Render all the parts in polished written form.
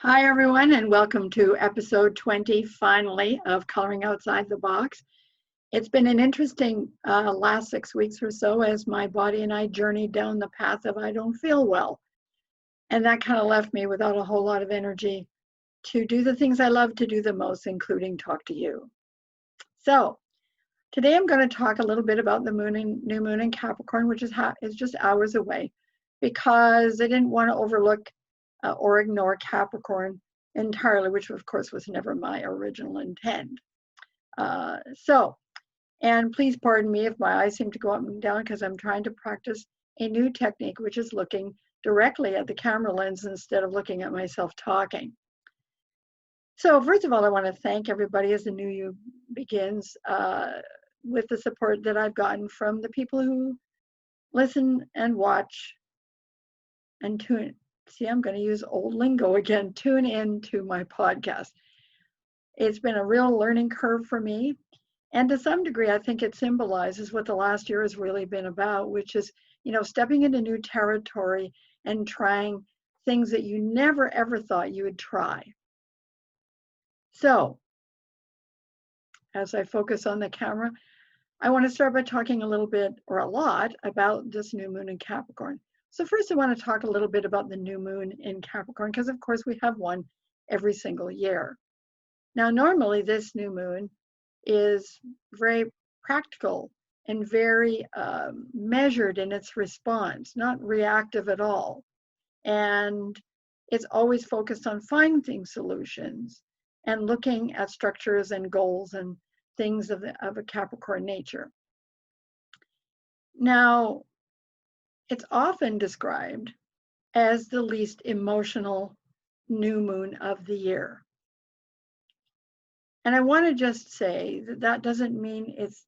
Hi, everyone, and welcome to episode 20, finally, of Coloring Outside the Box. It's been an interesting last 6 weeks or so as my body and I journeyed down the path of I don't feel well. And that kind of left me without a whole lot of energy to do the things I love to do the most, including talk to you. So today I'm going to talk a little bit about the new moon in Capricorn, which is just hours away, because I didn't want to overlook or ignore Capricorn entirely, which of course was never my original intent. And please pardon me if my eyes seem to go up and down because I'm trying to practice a new technique, which is looking directly at the camera lens instead of looking at myself talking. So first of all, I want to thank everybody as the new year begins with the support that I've gotten from the people who listen and watch and tune. See, I'm going to use old lingo again, tune in to my podcast. It's been a real learning curve for me. And to some degree, I think it symbolizes what the last year has really been about, which is, stepping into new territory and trying things that you never, ever thought you would try. So, as I focus on the camera, I want to start by talking a little bit, or a lot, about this new moon in Capricorn. So first I want to talk a little bit about the new moon in Capricorn, because of course we have one every single year. Now normally this new moon is very practical and very measured in its response, not reactive at all. And it's always focused on finding solutions and looking at structures and goals and things of a Capricorn nature. Now, it's often described as the least emotional new moon of the year. And I want to just say that that doesn't mean it's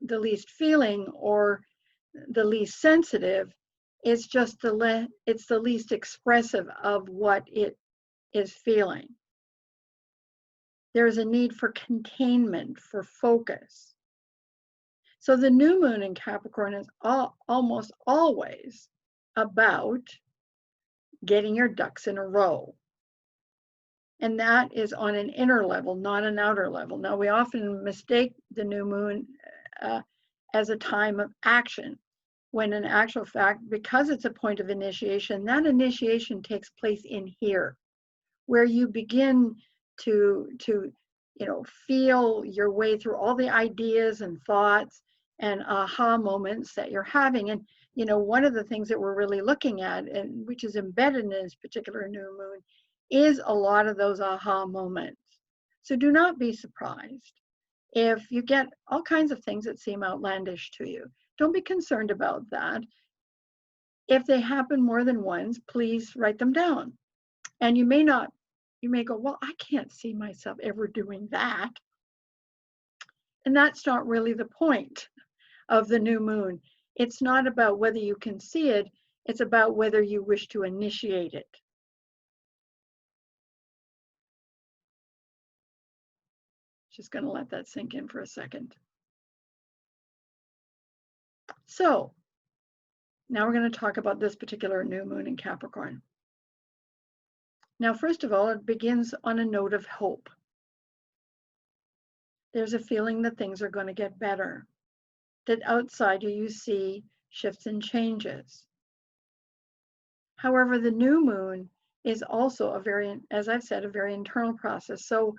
the least feeling or the least sensitive. It's just it's the least expressive of what it is feeling. There's a need for containment, for focus. So the new moon in Capricorn is almost always about getting your ducks in a row. And that is on an inner level, not an outer level. Now, we often mistake the new moon as a time of action, when in actual fact, because it's a point of initiation, that initiation takes place in here, where you begin to feel your way through all the ideas and thoughts and aha moments that you're having. And one of the things that we're really looking at, and which is embedded in this particular new moon, is a lot of those aha moments. So do not be surprised if you get all kinds of things that seem outlandish to you. Don't be concerned about that. If they happen more than once, please write them down. And you may go, well, I can't see myself ever doing that. And that's not really the point of the new moon. It's not about whether you can see it, it's about whether you wish to initiate it. Just going to let that sink in for a second. So now we're going to talk about this particular new moon in Capricorn. Now, first of all, it begins on a note of hope. There's a feeling that things are going to get better, that outside you see shifts and changes. However, the new moon is also as I've said, a very internal process. So,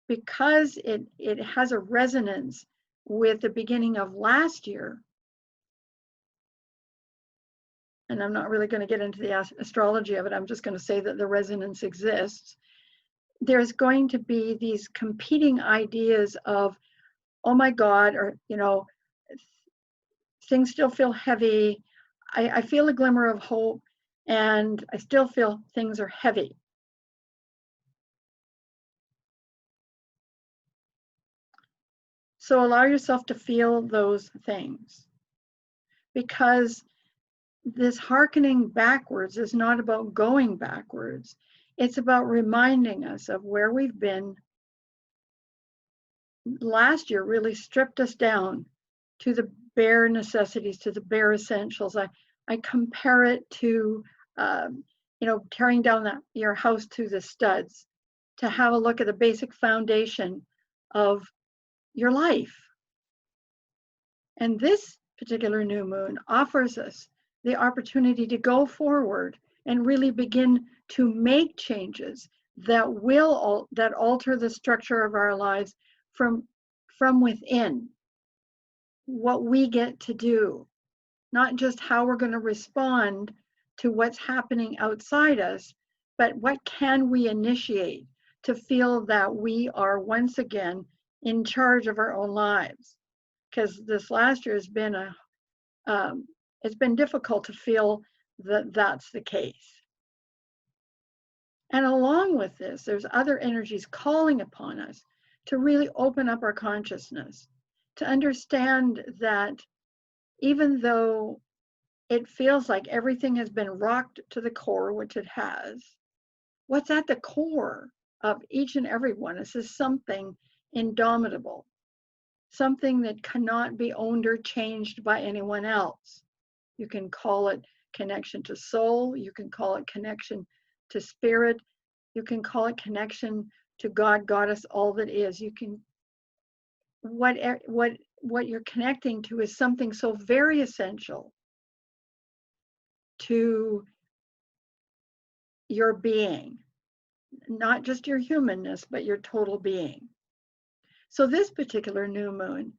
because it has a resonance with the beginning of last year, and I'm not really going to get into the astrology of it, I'm just going to say that the resonance exists. There's going to be these competing ideas of, oh my God, or, things still feel heavy. I feel a glimmer of hope, and I still feel things are heavy. So allow yourself to feel those things, because this hearkening backwards is not about going backwards. It's about reminding us of where we've been. Last year really stripped us down to the bare necessities, to the bare essentials. I compare it to, tearing down your house to the studs, to have a look at the basic foundation of your life. And this particular new moon offers us the opportunity to go forward and really begin to make changes that alter the structure of our lives from within. What we get to do, not just how we're going to respond to what's happening outside us, but what can we initiate to feel that we are once again in charge of our own lives. Because this last year has been it's been difficult to feel that that's the case. And along with this, there's other energies calling upon us to really open up our consciousness, to understand that even though it feels like everything has been rocked to the core, which it has, what's at the core of each and every one is something indomitable, something that cannot be owned or changed by anyone else. You can call it connection to soul, you can call it connection to spirit, you can call it connection to God, Goddess, all that is. You can, what you're connecting to is something so very essential to your being, not just your humanness, but your total being. So this particular new moon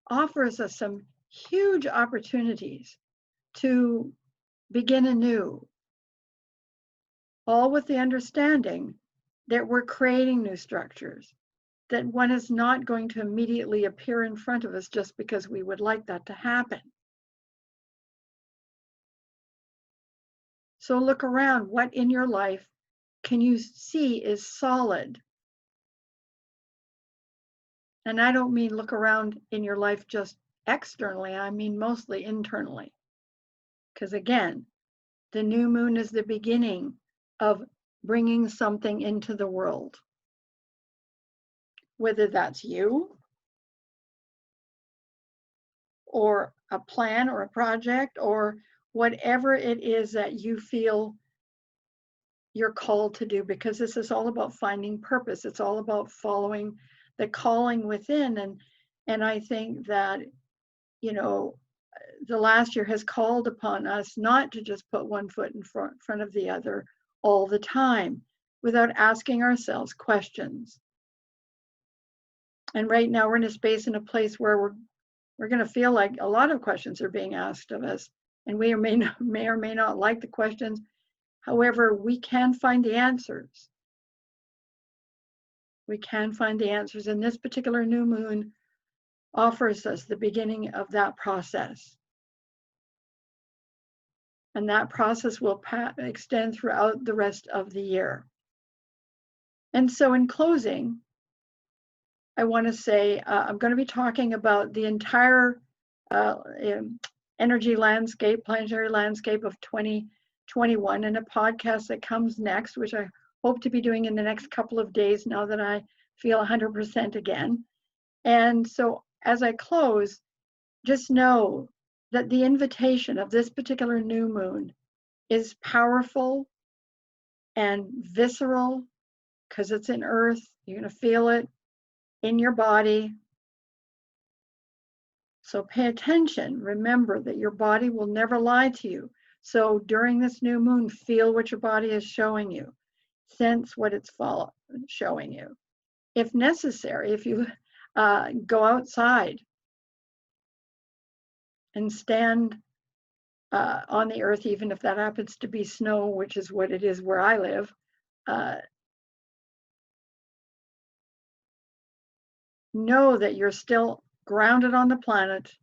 offers us some huge opportunities to begin anew, all with the understanding that we're creating new structures, that one is not going to immediately appear in front of us just because we would like that to happen. So look around. What in your life can you see is solid? And I don't mean look around in your life just externally, I mean mostly internally. Because again, the new moon is the beginning of bringing something into the world. Whether that's you, or a plan or a project, or whatever it is that you feel you're called to do, because this is all about finding purpose. It's all about following the calling within. And I think that, the last year has called upon us not to just put one foot in front of the other all the time without asking ourselves questions. And right now we're in a space and a place where we're going to feel like a lot of questions are being asked of us, and we may or may not like the questions. However, we can find the answers. We can find the answers, and this particular new moon offers us the beginning of that process. And that process will extend throughout the rest of the year. And so in closing, I want to say I'm going to be talking about the entire energy landscape, planetary landscape of 2021 in a podcast that comes next, which I hope to be doing in the next couple of days now that I feel 100% again. And so as I close, just know that the invitation of this particular new moon is powerful and visceral, because it's in earth. You're going to feel it in your body. So pay attention. Remember that your body will never lie to you. So during this new moon, feel what your body is showing you. Sense what it's showing you. If necessary, if you go outside and stand on the earth, even if that happens to be snow, which is what it is where I live, know that you're still grounded on the planet,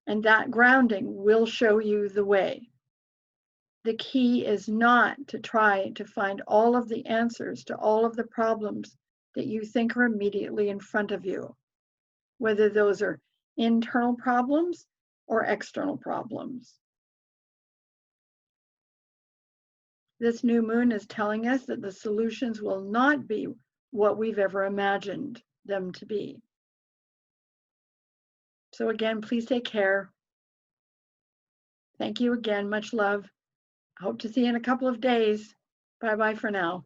and that grounding will show you the way. The key is not to try to find all of the answers to all of the problems that you think are immediately in front of you, whether those are internal problems or external problems. This new moon is telling us that the solutions will not be what we've ever imagined them to be. So again, please take care. Thank you again. Much love. Hope to see you in a couple of days. Bye-bye for now.